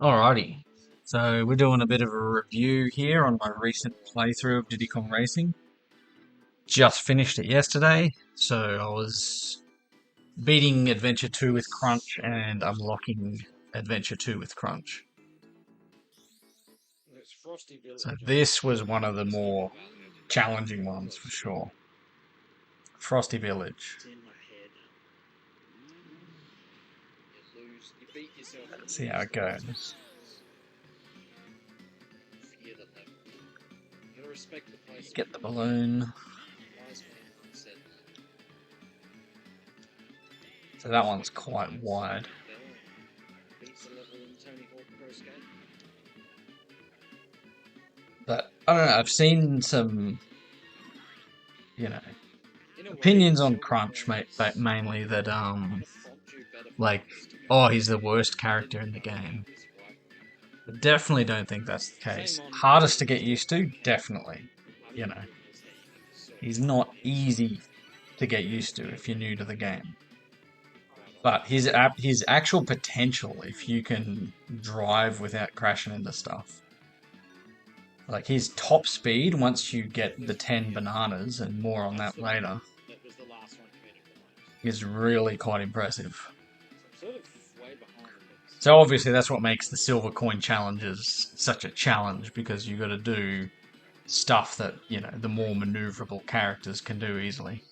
Alrighty, so we're doing a bit of a review here on my recent playthrough of Diddy Kong Racing. Just finished it yesterday, so I was beating Adventure 2 with Krunch and unlocking Adventure 2 with Krunch. So this was one of the more challenging ones for sure. Frosty Village. Let's see how it goes. Get the balloon. So that one's quite wide. But I don't know, I've seen some, opinions on Krunch, mainly that, like, oh, he's the worst character in the game. But definitely don't think that's the case. Hardest to get used to, definitely. He's not easy to get used to if you're new to the game. But his actual potential, if you can drive without crashing into stuff. Like his top speed, once you get the 10 bananas, and more on that later, is really quite impressive. So obviously that's what makes the silver coin challenges such a challenge, because you got to do stuff that, the more maneuverable characters can do easily.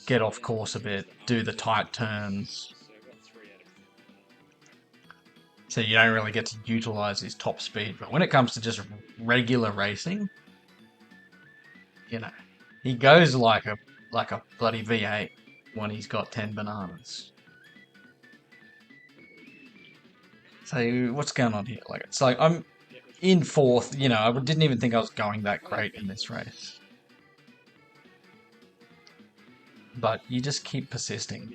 Get off course a bit, do the tight turns. So you don't really get to utilize his top speed. But when it comes to just regular racing, he goes like a bloody V8 when he's got 10 bananas. So what's going on here? Like, it's like I'm in fourth. I didn't even think I was going that great in this race. But you just keep persisting.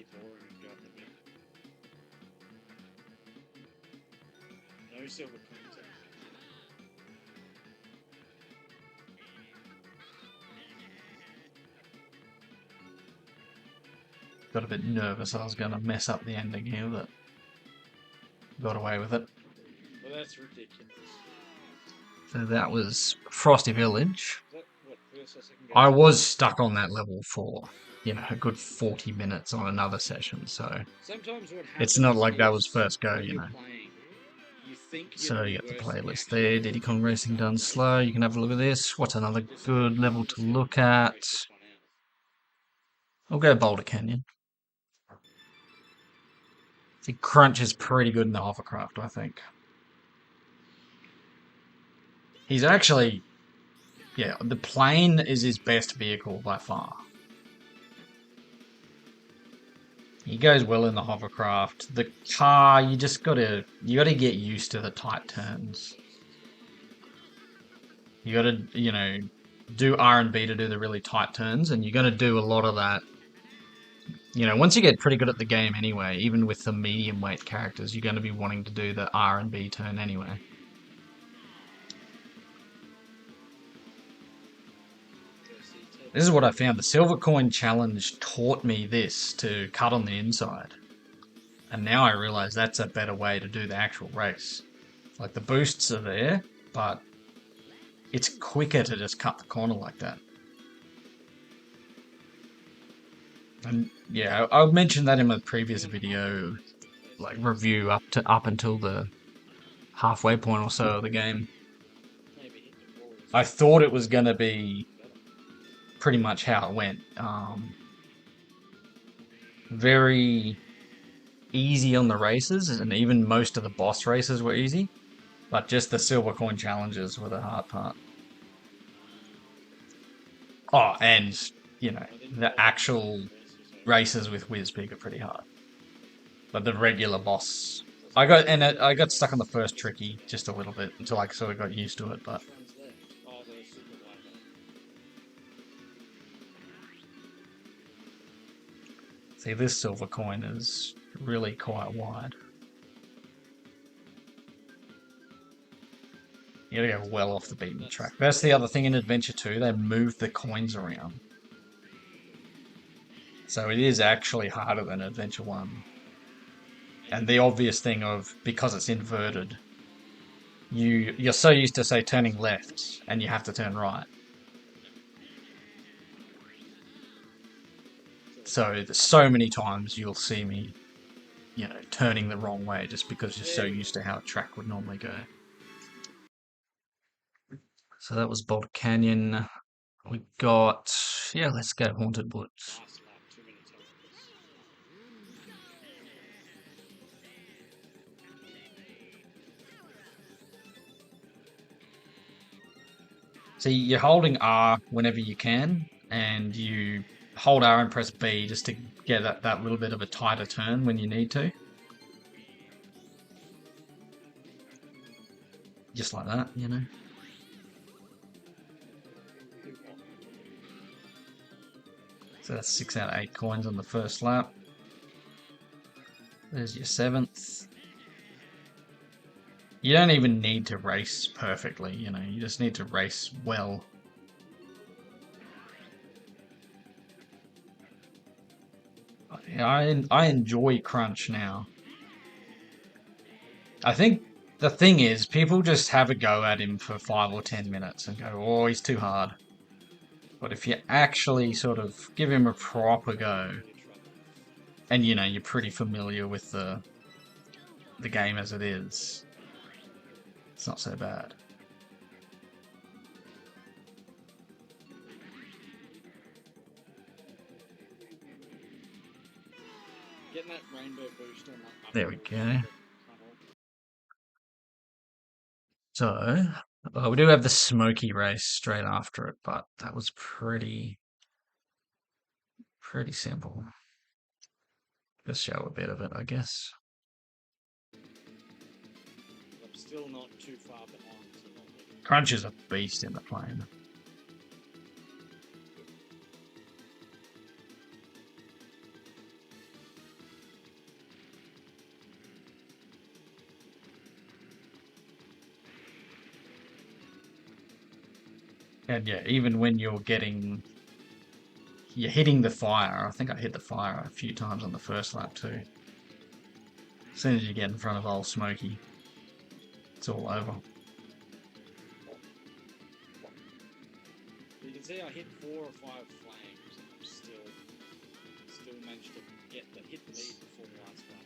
Got a bit nervous I was going to mess up the ending here, but got away with it. Well, that's ridiculous. So that was Frosty Village. I was stuck on that level for, a good 40 minutes on another session, so it's not like that was first go, So you got the playlist there, Diddy Kong Racing done slow, you can have a look at this. What's another good level to look at? I'll go Boulder Canyon. See, Krunch is pretty good in the hovercraft, I think. He's actually, the plane is his best vehicle by far. He goes well in the hovercraft. The car, you gotta get used to the tight turns. You gotta, do R and B to do the really tight turns, and you're gonna do a lot of that. Once you get pretty good at the game anyway, even with the medium weight characters, you're gonna be wanting to do the R and B turn anyway. This is what I found. The Silver Coin Challenge taught me this, to cut on the inside. And now I realise that's a better way to do the actual race. Like, the boosts are there, but it's quicker to just cut the corner like that. And yeah, I mentioned that in my previous video, like review up until the halfway point or so of the game. I thought it was going to be pretty much how it went. Very easy on the races, and even most of the boss races were easy, but just the silver coin challenges were the hard part. Oh, and the actual races with Whizpig are pretty hard, but the regular boss, I got stuck on the first tricky just a little bit until I sort of got used to it, but. See, this silver coin is really quite wide. You gotta go well off the beaten track. That's the other thing in Adventure 2, they move the coins around. So it is actually harder than Adventure 1. And the obvious thing of, because it's inverted, you're so used to, say, turning left and you have to turn right. So there's so many times you'll see me, turning the wrong way just because you're so used to how a track would normally go. So that was Boulder Canyon. We got, let's go Haunted Woods. Last lap, too many times. So you're holding R whenever you can, and you hold R and press B just to get that little bit of a tighter turn when you need to. Just like that, So that's 6 out of 8 coins on the first lap. There's your 7th. You don't even need to race perfectly, you just need to race well. I enjoy Krunch now. I think the thing is, people just have a go at him for 5 or 10 minutes and go, oh, he's too hard. But if you actually sort of give him a proper go, and you're pretty familiar with the game as it is, it's not so bad. Getting that rainbow boost on that. There we go. So, we do have the Smoky race straight after it, but that was pretty simple. Just show a bit of it, I guess. I'm still not too far behind. Krunch is a beast in the plane. And yeah, even when you're hitting the fire. I think I hit the fire a few times on the first lap too. As soon as you get in front of old Smokey, it's all over. You can see I hit 4 or 5 flames and I'm still managed to hit the lead before the last lap.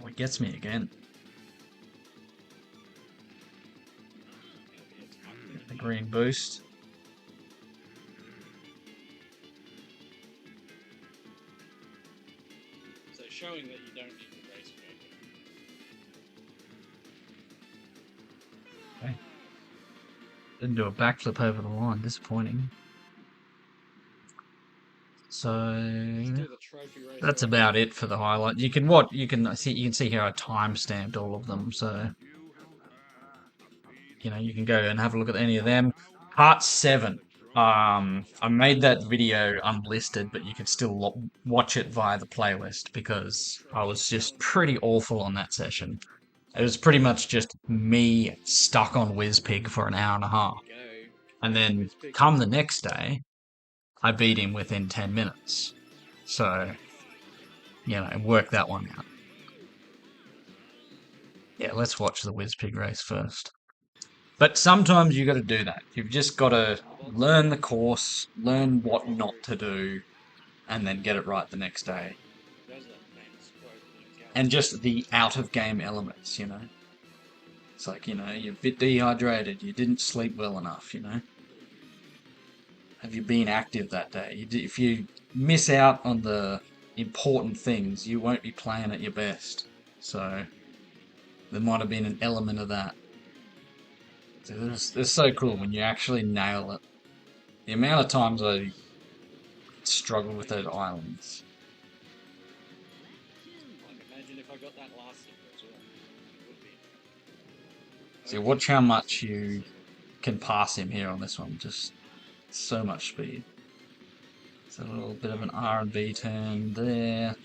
Oh, it gets me again. The green boost. So showing that you don't need to race back. Okay. Didn't do a backflip over the line. Disappointing. So that's about it for the highlight. You can see here I time stamped all of them, so you can go and have a look at any of them. Part 7. I made that video unlisted, but you can still watch it via the playlist because I was just pretty awful on that session. It was pretty much just me stuck on WizPig for an hour and a half. And then come the next day, I beat him within 10 minutes. So, work that one out. Yeah, let's watch the WizPig race first. But sometimes you got to do that. You've just got to learn the course, learn what not to do, and then get it right the next day. And just the out-of-game elements, It's like, you're a bit dehydrated, you didn't sleep well enough, Have you been active that day? If you miss out on the important things, you won't be playing at your best. So, there might have been an element of that. It's so cool when you actually nail it. The amount of times I struggle with those islands. Imagine if I got that last as well. See, watch how much you can pass him here on this one. Just so much speed. It's a little bit of an R&B turn there.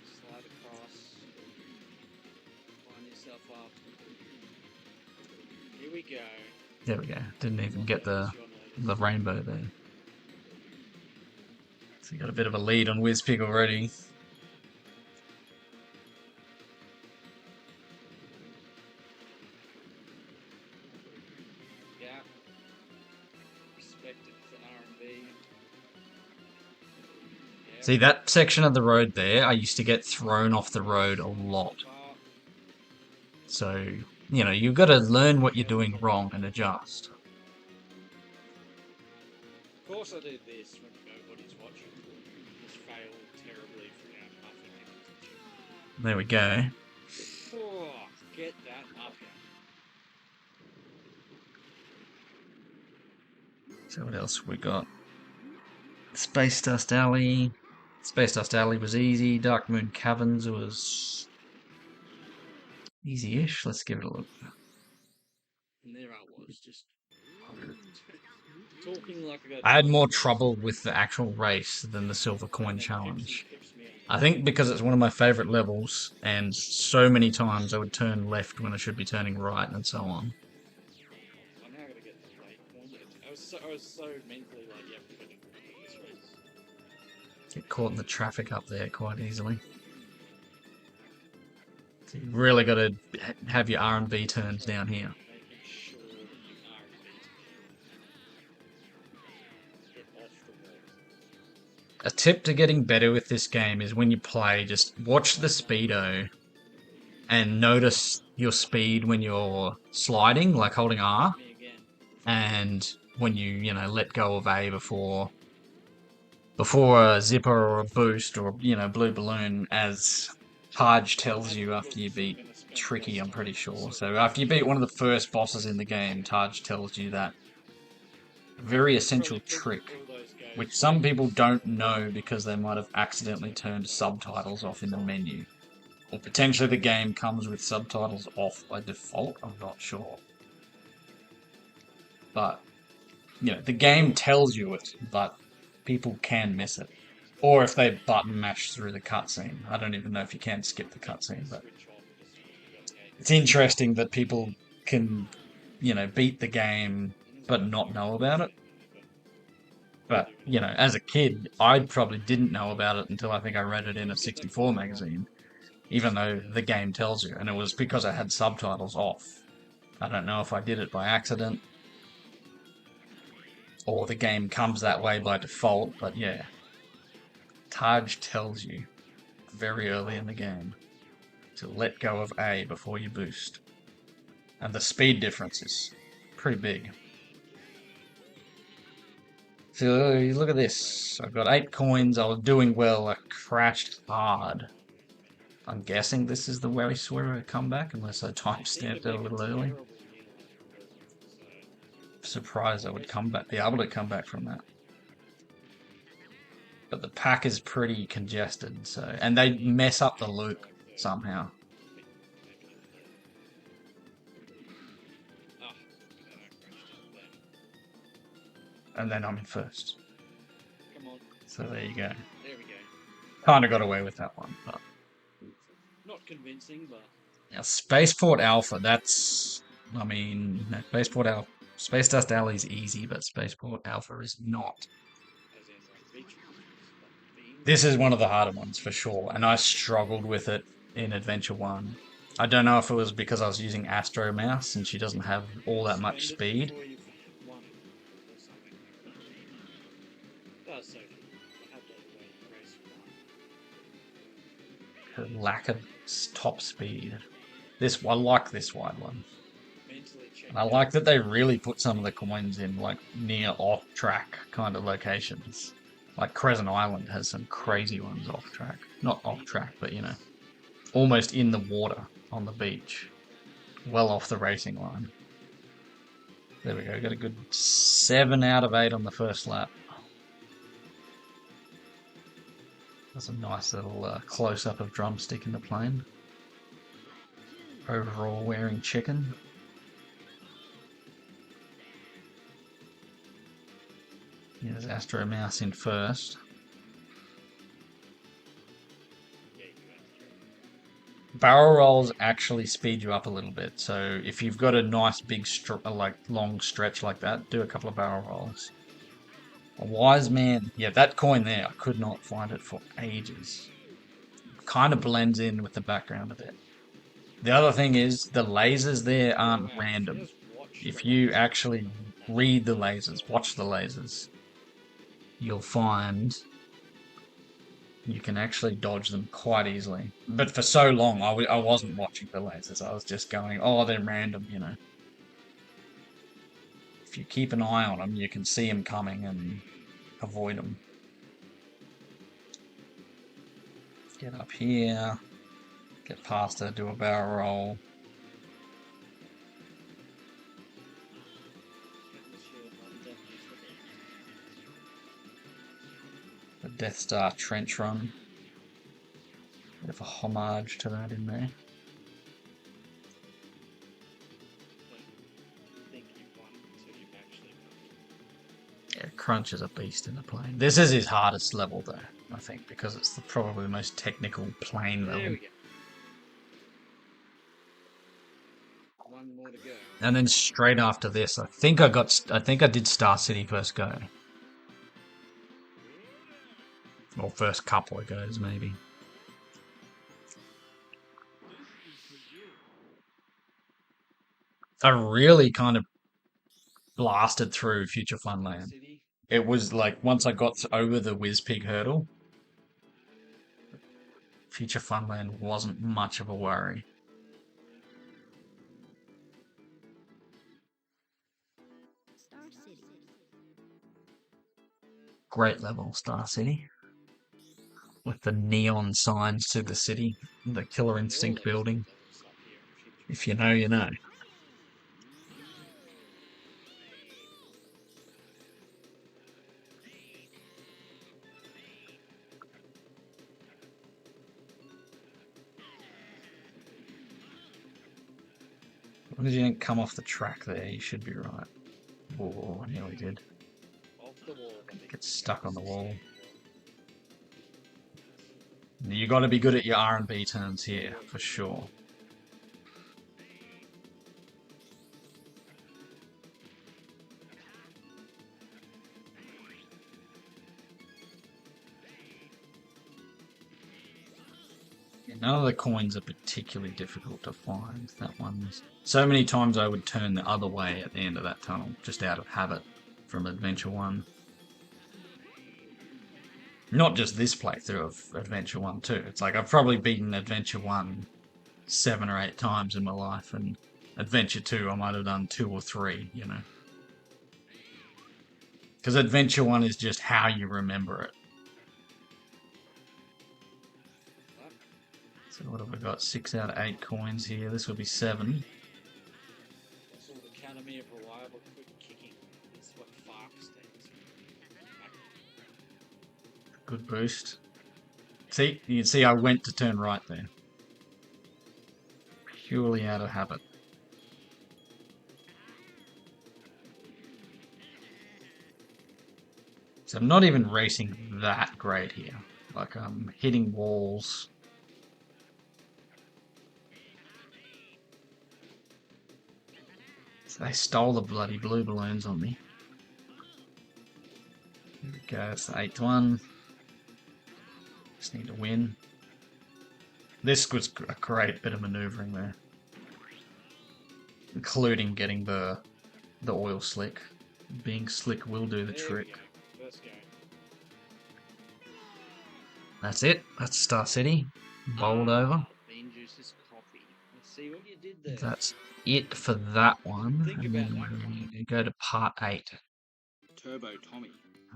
Slide across. Line yourself up. Here we go. There we go. Didn't even get the rainbow there. So you got a bit of a lead on Wizpig already. Yeah. Respect it for R&B. Yeah. See, that section of the road there, I used to get thrown off the road a lot. So, you know, you've got to learn what you're doing wrong and adjust. Of course I did this when nobody's watching. Just failed terribly for nothing. There we go. Oh, get that up here. So what else we got? Space Dust Alley. Space Dust Alley was easy. Dark Moon Caverns was easy-ish. Let's give it a look. And there I was, just talking like I had more trouble with the actual race than the Silver Coin Challenge. I think because it's one of my favourite levels, and so many times I would turn left when I should be turning right, and so on. I'm now gonna get the right point. I was so mentally like, yeah, we're gonna win this race. Get caught in the traffic up there quite easily. So you really got to have your R&B turns down here. Making sure that you are get off the wall. A tip to getting better with this game is when you play, just watch the speedo and notice your speed when you're sliding, like holding R, and when you know, let go of A before a zipper or a boost or, you know, blue balloon, as Taj tells you after you beat Tricky, I'm pretty sure. So after you beat one of the first bosses in the game, Taj tells you that very essential trick, which some people don't know because they might have accidentally turned subtitles off in the menu. Or potentially the game comes with subtitles off by default, I'm not sure. But, you know, the game tells you it, but people can miss it. Or if they button mash through the cutscene. I don't even know if you can skip the cutscene, but it's interesting that people can, you know, beat the game but not know about it. But, you know, as a kid, I probably didn't know about it until I think I read it in a 64 magazine, even though the game tells you, and it was because I had subtitles off. I don't know if I did it by accident, or the game comes that way by default, but yeah. Taj tells you very early in the game to let go of A before you boost. And the speed difference is pretty big. So look at this. I've got 8 coins. I was doing well. I crashed hard. I'm guessing this is the race where I come back, unless I timestamped it a little early. Surprised I would be able to come back from that. But the pack is pretty congested, so, and they mess up the loop somehow. And then I'm in first. Come on. So there you go. There we go. Kind of got away with that one, but not convincing, but now Spaceport Alpha. That's, I mean, Space Dust Alley is easy, but Spaceport Alpha is not. This is one of the harder ones for sure, and I struggled with it in Adventure 1. I don't know if it was because I was using Astro Mouse and she doesn't have all that much speed. Her lack of top speed. I like this wide one. And I like that they really put some of the coins in like near off-track kind of locations. Like Crescent Island has some crazy ones off-track. Not off-track, but you know, almost in the water on the beach. Well off the racing line. There we go, got a good 7 out of 8 on the first lap. That's a nice little close-up of Drumstick in the plane. Overall wearing chicken. Here's Astro Mouse in first. Barrel rolls actually speed you up a little bit, so if you've got a nice big long stretch like that, do a couple of barrel rolls. A wise man. Yeah, that coin there, I could not find it for ages. Kind of blends in with the background a bit. The other thing is the lasers there aren't Wow, random. just watch the If you lasers. actually read the lasers, watch the lasers, you'll find you can actually dodge them quite easily. But for so long, I wasn't watching the lasers. I was just going, oh, they're random, you know. If you keep an eye on them, you can see them coming and avoid them. Get up here, get past her, do a barrel roll. The Death Star trench run. Bit of a homage to that in there. Yeah, Krunch is a beast in the plane. This is his hardest level though, I think, because it's probably the most technical plane There level. we go. One more to go. And then straight after this, I think I did Star City first go. Or first couple of goes, maybe. I really kind of blasted through Future Funland. City. It was like once I got over the Whizpig hurdle, Future Funland wasn't much of a worry. Star City. Great level, Star City. With the neon signs to the city, the Killer Instinct building. If you know, you know. As long as you didn't come off the track there, you should be right. Oh, I nearly did. Off the wall. Get stuck on the wall. You got to be good at your R&B turns here, for sure. None of the coins are particularly difficult to find. That one's... So many times I would turn the other way at the end of that tunnel, just out of habit from Adventure 1. Not just this playthrough of Adventure 1 too. It's like I've probably beaten Adventure 1 7 or 8 times in my life, and Adventure 2 I might have done 2 or 3, you know. Because Adventure 1 is just how you remember it. So what have we got? 6 out of 8 coins here. This will be 7. That's all the Academy of Reliable Quick Kicking. That's what FARC stands for. Good boost. See, you can see I went to turn right there. Purely out of habit. So I'm not even racing that great here. Like I'm hitting walls. So they stole the bloody blue balloons on me. Here we go, it's the 8th one. Just need to win. This was a great bit of maneuvering there. Including getting the oil slick. Being slick will do the trick. First go. That's it. That's Star City. Bowled over. Bean juices coffee. Let's see what you did there. That's it for that one. Think And about then that one. we go to part 8. Turbo Tommy.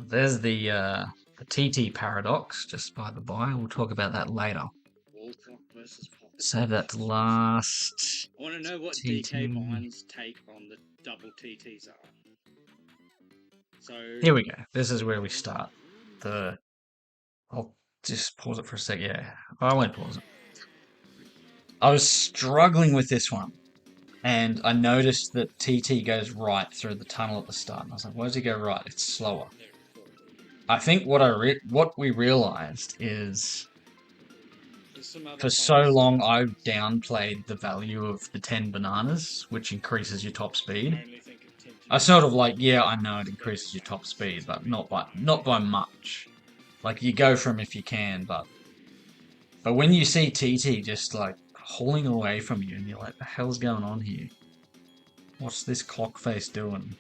There's the TT paradox, just by the by. We'll talk about that later. Walter versus Pop. Save that to last. I want to know what TT. DK Mine's take on the double TTs are. So Here we go. This is where we start. I'll just pause it for a sec. Yeah, I won't pause it. I was struggling with this one, and I noticed that TT goes right through the tunnel at the start. And I was like, why does he go right? It's slower. I think what we realized is for so long I've downplayed the value of the 10 bananas, which increases your top speed. I only think of 10 I sort of like, yeah, I know it increases your top speed, but not by much. Like you go from if you can, but when you see TT just like hauling away from you, and you're like, the hell's going on here? What's this clock face doing?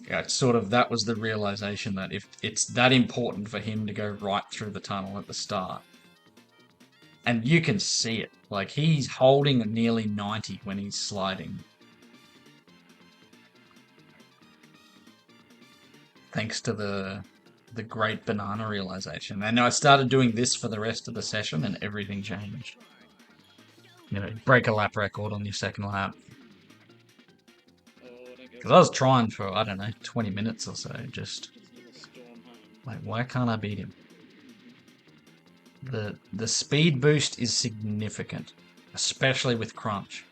Yeah, it's sort of that was the realization that if it's that important for him to go right through the tunnel at the start, and you can see it, like he's holding nearly 90 when he's sliding. Thanks to the great banana realization. And I started doing this for the rest of the session and everything changed. You know, break a lap record on your second lap. Because I was trying for, I don't know, 20 minutes or so, just like, why can't I beat him? The speed boost is significant, especially with Krunch.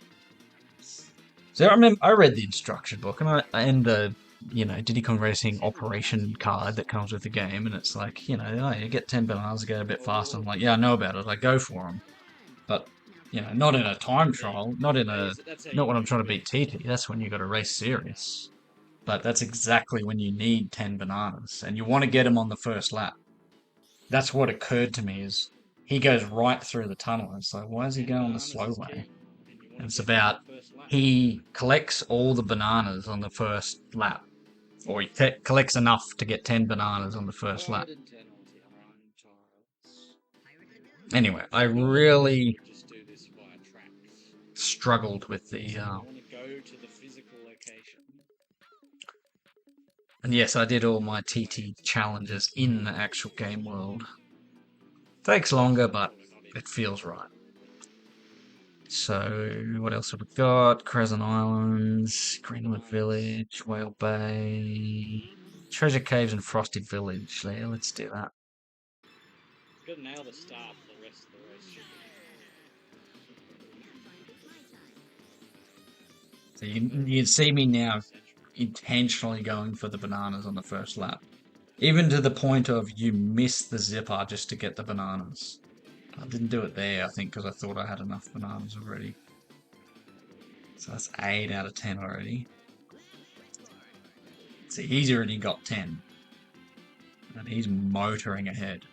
So I read the instruction book and the Diddy Kong Racing operation card that comes with the game, and it's like, oh, you get 10 bananas to go a bit faster. I'm like, yeah, I know about it. I go for them, but not in a time trial, not when I'm trying to beat TT. That's when you got to race serious. But that's exactly when you need 10 bananas, and you want to get him on the first lap. That's what occurred to me is he goes right through the tunnel. It's like, why is he going the slow way? And it's about he collects all the bananas on the first lap. Or he collects enough to get 10 bananas on the first lap. Anyway, I really struggled with the... And yes, I did all my TT challenges in the actual game world. Takes longer, but it feels right. So, what else have we got? Crescent Islands, Greenwood Village, Whale Bay, Treasure Caves and Frosty Village. There, let's do that. Got to nail the start for the rest of the race. So you see me now intentionally going for the bananas on the first lap. Even to the point of you miss the zipper just to get the bananas. I didn't do it there, I think, because I thought I had enough bananas already. So that's 8 out of 10 already. See, he's already got 10. And he's motoring ahead.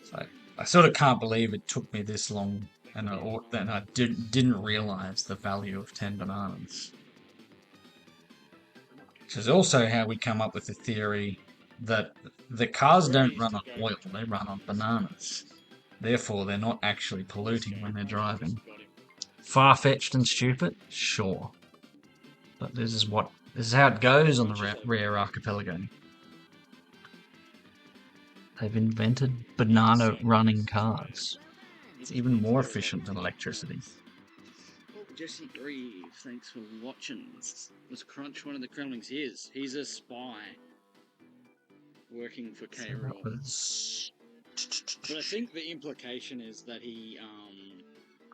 So I sort of can't believe it took me this long, and I didn't realize the value of 10 bananas. Which is also how we come up with the theory that the cars don't run on oil, they run on bananas. Therefore, they're not actually polluting when they're driving. Far-fetched and stupid? Sure. But this is how it goes on the rare archipelago. They've invented banana-running cars. It's even more efficient than electricity. Oh, Jesse Grieve, thanks for watching. Was Krunch one of the Kremlings? He's a spy working for KRUNCHING. But I think the implication is that he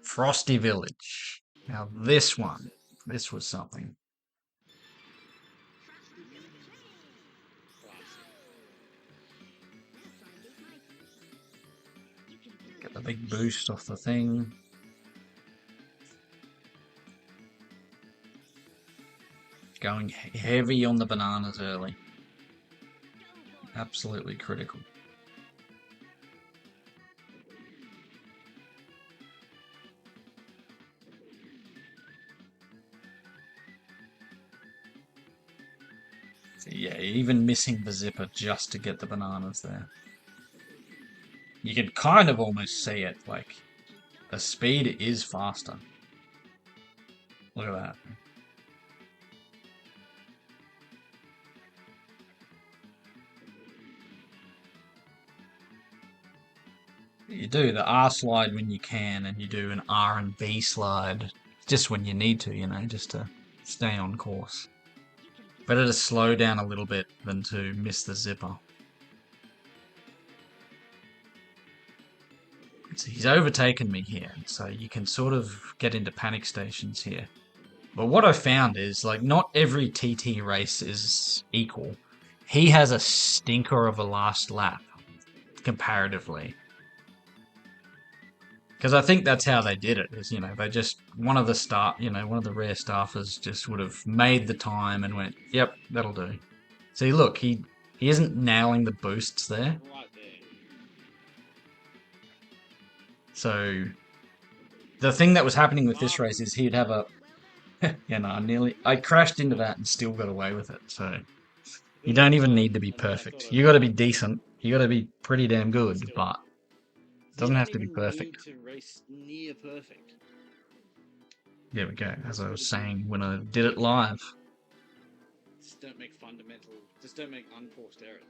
Frosty Village. Now this was something. Get the big boost off the thing. Going heavy on the bananas early. Absolutely critical. So yeah, even missing the zipper just to get the bananas there. You can kind of almost see it, like, the speed is faster. Look at that. You do the R slide when you can, and you do an R and B slide just when you need to, just to stay on course. Better to slow down a little bit than to miss the zipper. So he's overtaken me here, so you can sort of get into panic stations here. But what I found is, like, not every TT race is equal. He has a stinker of a last lap, comparatively. Because I think that's how they did it. Is they just one of the one of the rare staffers just would have made the time and went, "Yep, that'll do." See, look, he isn't nailing the boosts there. Right there. So the thing that was happening with this race is he'd have a I crashed into that and still got away with it. So you don't even need to be perfect. You got to be decent. You got to be pretty damn good, but it doesn't have to be perfect. To race near perfect. There we go. As I was saying when I did it live. Just don't make unforced errors.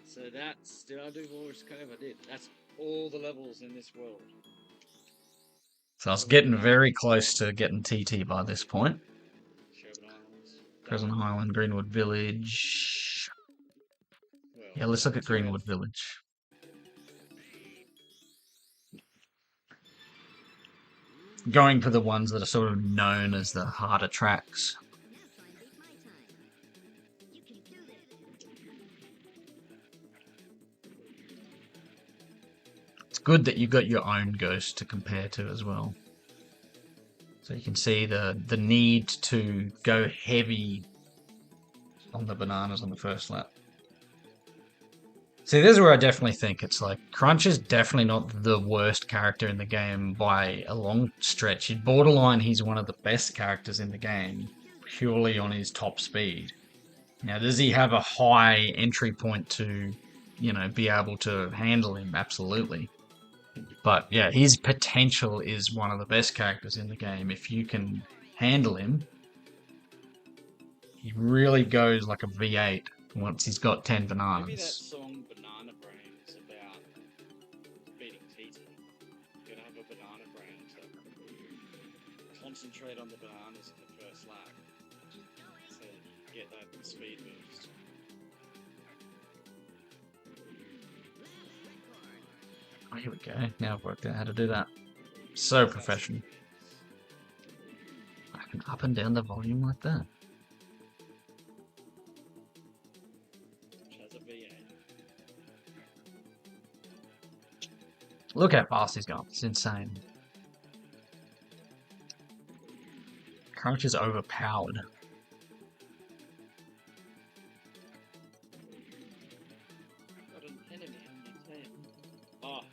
So that's, did I do Horus Cove? I did. That's all the levels in this world. So I was getting very close to getting TT by this point. Crescent Highland, Greenwood Village. Yeah, let's look at Greenwood Village. Going for the ones that are sort of known as the harder tracks. It's good that you've got your own ghost to compare to as well. So you can see the need to go heavy on the bananas on the first lap. See, this is where I definitely think it's like Krunch is definitely not the worst character in the game by a long stretch. Borderline, he's one of the best characters in the game purely on his top speed. Now, does he have a high entry point to, be able to handle him? Absolutely. But yeah, his potential is one of the best characters in the game. If you can handle him, he really goes like a V8 once he's got 10 bananas. Maybe that song Banana Brain is about beating TT. You're gonna have a banana brain to concentrate on the bananas in the first lap to get that speed boost. Oh, here we go. Now I've worked out how to do that. So professional. I can up and down the volume like that. Look how fast he's going. It's insane. Krunch is overpowered. Got an enemy on your tail. Oh,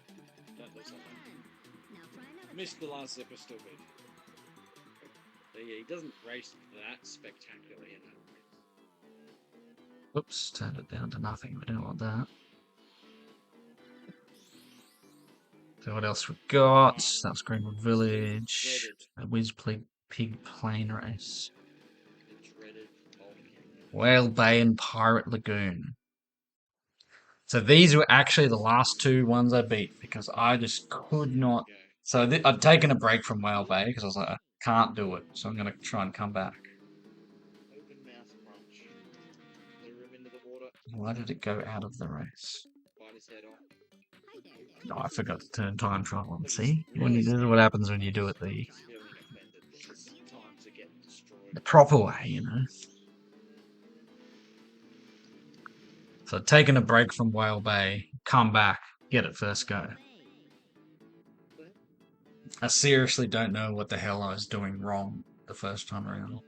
that looks like that. Missed the last zipper, still good. But yeah, he doesn't race that spectacularly in that race. Oops, turned it down to nothing. We don't want that. So what else we got? That's Greenwood Village. A Whiz Pig Plane Race. Whale Bay and Pirate Lagoon. So these were actually the last two ones I beat because I just could not. So I've taken a break from Whale Bay because I was like, I can't do it. So I'm going to try and come back. Open mouth crunch. Lure him into the water. Why did it go out of the race? Bite his head off. Oh, I forgot to turn time trial on. See? This is what happens when you do it the proper way, So taking a break from Whale Bay, come back, get it first go. I seriously don't know what the hell I was doing wrong the first time around.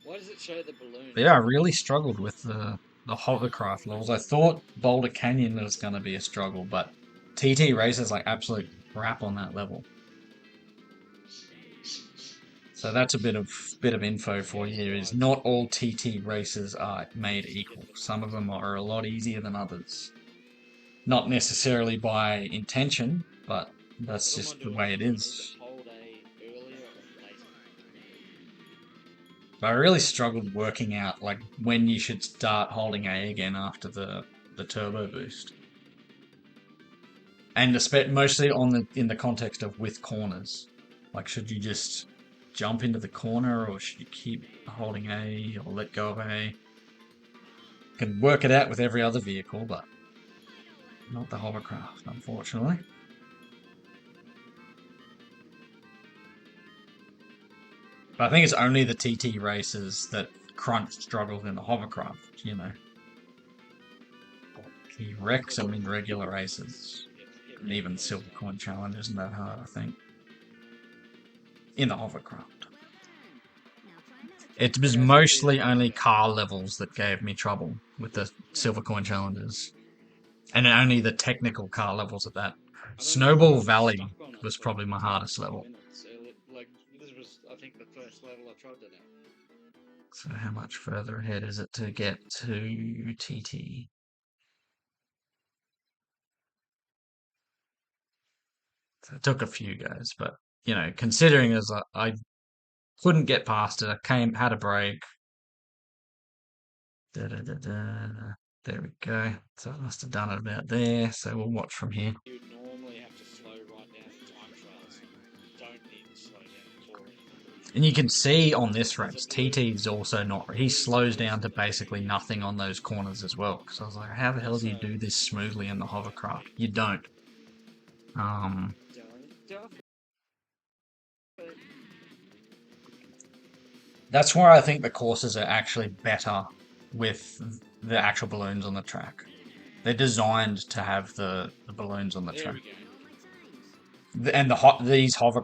Why does it show the balloon? But yeah, I really struggled with the hovercraft levels. I thought Boulder Canyon was going to be a struggle, but TT races like absolute crap on that level. So that's a bit of info for you. Is not all TT races are made equal. Some of them are a lot easier than others. Not necessarily by intention, but that's just the way it is. But I really struggled working out like when you should start holding A again after the turbo boost. And mostly in the context of with corners. Like, should you just jump into the corner or should you keep holding A or let go of A? You can work it out with every other vehicle, but not the hovercraft, unfortunately. But I think it's only the TT races that Krunch struggles in the hovercraft, He wrecks them in regular races. And even Silver Coin Challenge isn't that hard, I think. In the hovercraft. It was mostly only car levels that gave me trouble with the Silver Coin Challenges. And only the technical car levels at that. Snowball Valley was probably my hardest level. Like, this was, I think, the first level I tried it at. So how much further ahead is it to get to TT? So it took a few goes, but, you know, considering as I couldn't get past it, I had a break. Da, da, da, da. There we go. So I must have done it about there. So we'll watch from here. You normally have to slow right down for time trials. Don't need to slow down for it. And you can see on this race, TT is also not. He slows down to basically nothing on those corners as well. Because I was like, how the hell do you do this smoothly in the hovercraft? You don't. That's where I think the courses are actually better with the actual balloons on the track. They're designed to have the balloons on the There track. we go. And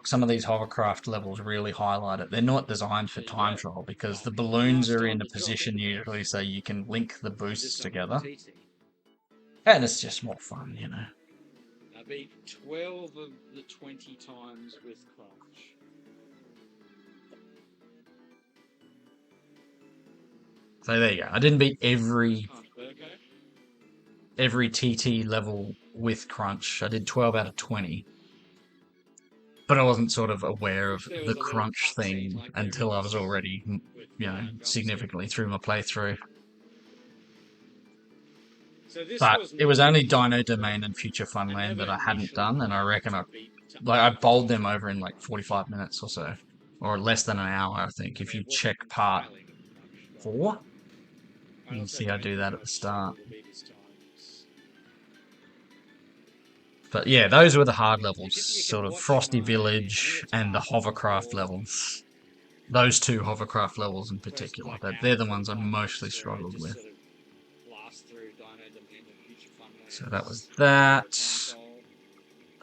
some of these hovercraft levels really highlight it. They're not designed for time trial because the balloons are in a position usually so you can link the boosts together. And it's just more fun, you know. I beat 12 of the 20 times with Krunch. So there you go. I didn't beat every Burko. TT level with Krunch. I did 12 out of 20. But I wasn't sort of aware of There the was a little Krunch cutscene thing like there until I is was already, with, you know, Gun significantly through my playthrough. So this But was it was only normally- Dino Domain and Future Funland that I hadn't initially done, and I reckon I beat bowled them over in like 45 minutes or so. Or less than an hour, I think, if you check part 4. You can see I do that at the start. But yeah, those were the hard levels, sort of Frosty Village and the hovercraft levels. Those two hovercraft levels in particular, they're the ones I mostly struggled with. So that was that.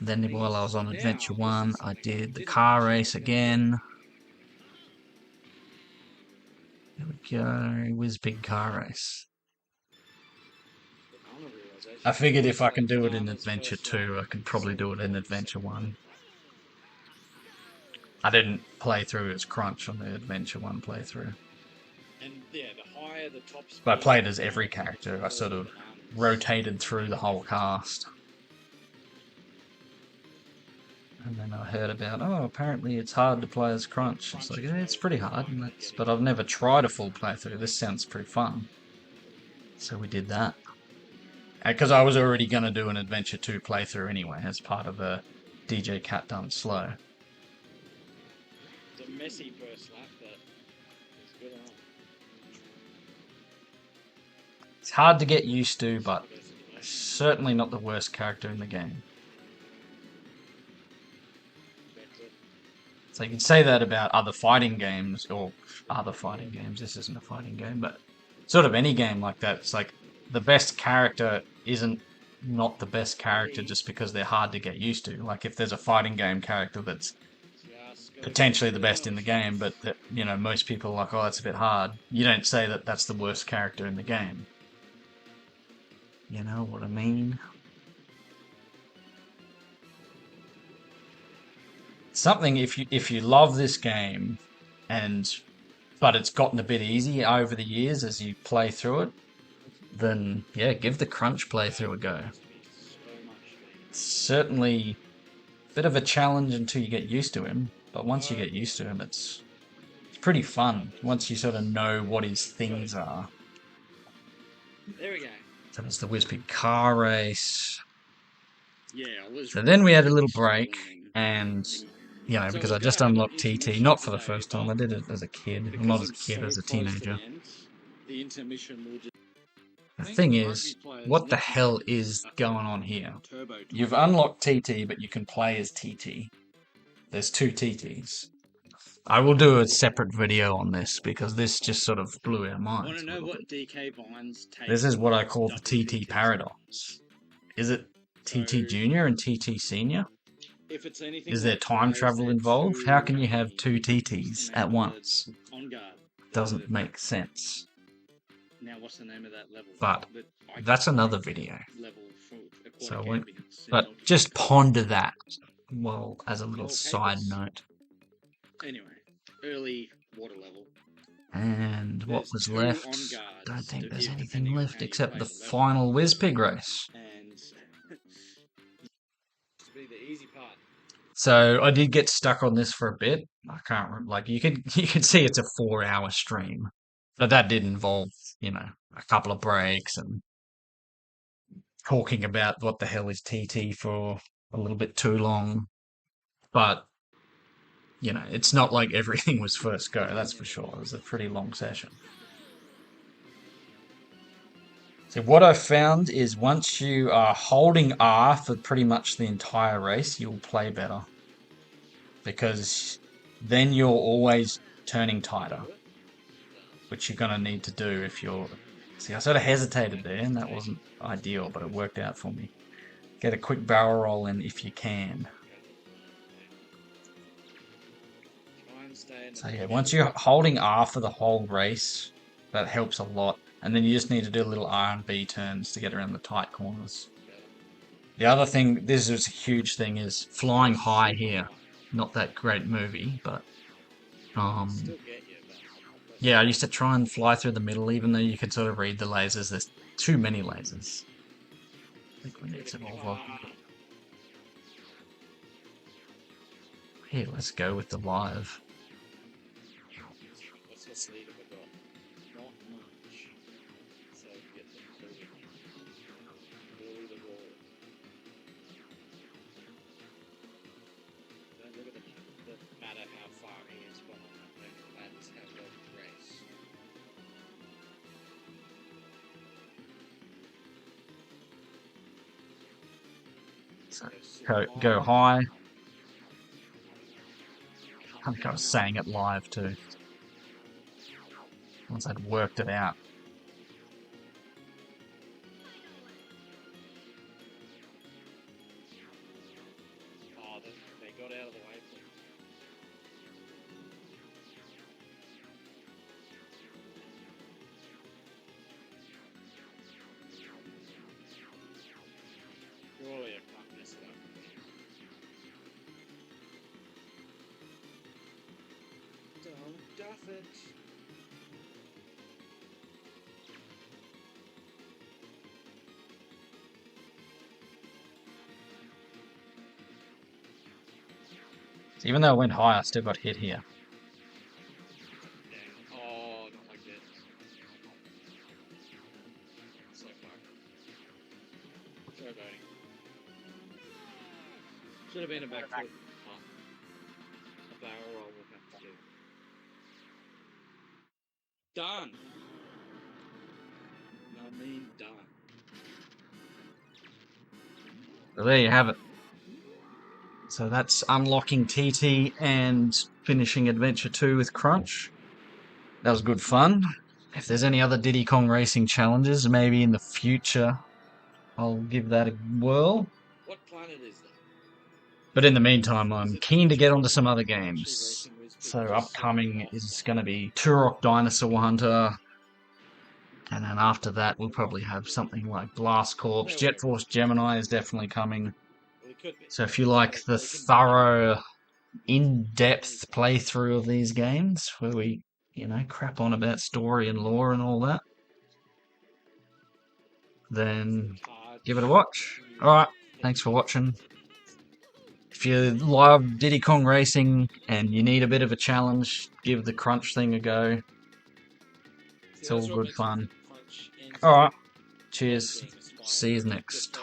Then while I was on Adventure 1, I did the car race again. There we go, Whiz Big Car Race. I figured if I can do it in Adventure 2, I can probably do it in Adventure 1. I didn't play through as Krunch on the Adventure 1 playthrough. But I played as every character. I sort of rotated through the whole cast. And then I heard about, oh, apparently it's hard to play as Krunch. It's like, yeah, it's pretty hard, but I've never tried a full playthrough. This sounds pretty fun. So we did that. Because I was already going to do an Adventure 2 playthrough anyway, as part of the DJ Cat Done Slow. It's a messy first lap, but it's good enough. It's hard to get used to, but certainly not the worst character in the game. So you can say that about other fighting games, this isn't a fighting game, but sort of any game like that. It's like the best character isn't not the best character just because they're hard to get used to. Like if there's a fighting game character that's potentially the best in the game, but that, you know, most people are like, oh, that's a bit hard. You don't say that that's the worst character in the game. You know what I mean? Something if you love this game but it's gotten a bit easy over the years as you play through it, then yeah, give the Krunch playthrough a go. It's certainly a bit of a challenge until you get used to him, but once you get used to him, it's pretty fun once you sort of know what his things are. There we go. So that's the Whizbig car race. Yeah, so then we had a little break, and you know, because I just unlocked TT, not for the first time. I did it as a kid. Well, not as a kid, as a teenager. The thing is, what the hell is going on here? You've unlocked TT, but you can play as TT. There's 2 TTs. I will do a separate video on this because this just sort of blew our Want minds. to a know little what bit. DK Vines take? This is what I call the TT WPT? paradox. Is it TT So, Junior and TT Senior? if it's anything Is there like time Fly's, travel they're involved? How can you have two just TTs the at name of once? the on guard. Doesn't make sense. Now, what's the name of that level? But The ice that's another video. level for So, aquatic ambience in but multiplayer. just ponder that. Well, as a little Your side capers. note. Anyway, early water level. And what There's was 2 left? on guards Don't think to there's give anything depending on left how you except play the level. final Whizpig race. And to be the easy part. So I did get stuck on this for a bit. I can't remember. Like you can see it's a 4-hour stream, but that did involve a couple of breaks and talking about what the hell is TT for a little bit too long. But it's not like everything was first go. That's for sure. It was a pretty long session. So what I found is once you are holding R for pretty much the entire race, you'll play better. Because then you're always turning tighter, which you're going to need to do if you're... See, I sort of hesitated there, and that wasn't ideal, but it worked out for me. Get a quick barrel roll in if you can. So yeah, once you're holding R for the whole race, that helps a lot. And then you just need to do little R and B turns to get around the tight corners. The other thing, this is a huge thing, is flying high here. Not that great movie, but yeah, I used to try and fly through the middle, even though you could sort of read the lasers. There's too many lasers. I think we need some more. Here, let's go with the live. So go high. I think I was saying it live too. Once I'd worked it out. Oh, they got out of the way. Surely I can't mess it up. Don't duff it. So even though I went high, I still got hit here. Oh, not like that. So far. Showboating. Should have been a backflip. Oh. A barrel roll will have to do. Done! I mean, done. So there you have it. So that's unlocking TT and finishing Adventure 2 with Krunch. That was good fun. If there's any other Diddy Kong Racing challenges, maybe in the future, I'll give that a whirl. What planet is that? But in the meantime, I'm keen to get onto some other games. So upcoming is going to be Turok Dinosaur Hunter. And then after that, we'll probably have something like Blast Corps. Jet Force Gemini is definitely coming. So if you like the thorough, in-depth playthrough of these games, where we, crap on about story and lore and all that, then give it a watch. Alright, thanks for watching. If you love Diddy Kong Racing and you need a bit of a challenge, give the Krunch thing a go. It's all good fun. Alright, cheers. See you next time.